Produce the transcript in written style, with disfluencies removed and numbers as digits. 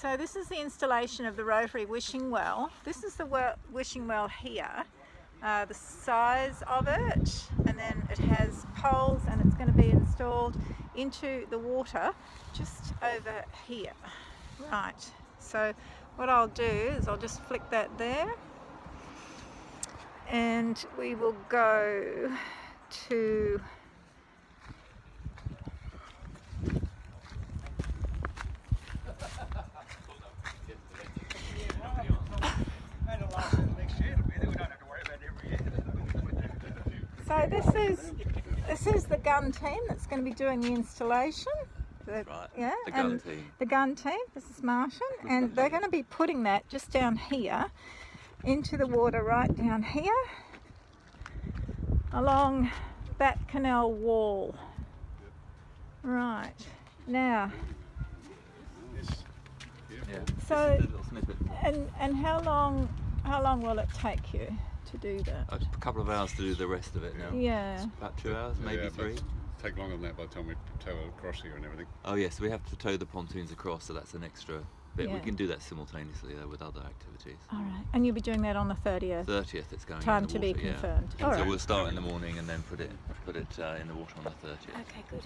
So this is the installation of the rotary wishing well. This is the wishing well here, the size of it, and then it has poles and it's going to be installed into the water just over here. Right, so what I'll do is I'll just flick that there and we will go to so this is the gun team that's going to be doing the installation. Right, yeah, the gun team. The gun team, this is Martin, and they're going to be putting that just down here into the water, right down here along that canal wall. Right, now, Yeah. so, and how long will it take you to do that? A couple of hours to do the rest of it now. Yeah. About 2 hours, maybe 3. Take longer than that by the time we tow across here and everything. Oh yes, we have to tow the pontoons across, so that's an extra bit. Yeah. We can do that simultaneously though with other activities. All right, and you'll be doing that on the 30th? 30th it's going Time in the to water, be confirmed. Yeah. All So right. we'll start in the morning and then put it in the water on the 30th. Okay, good.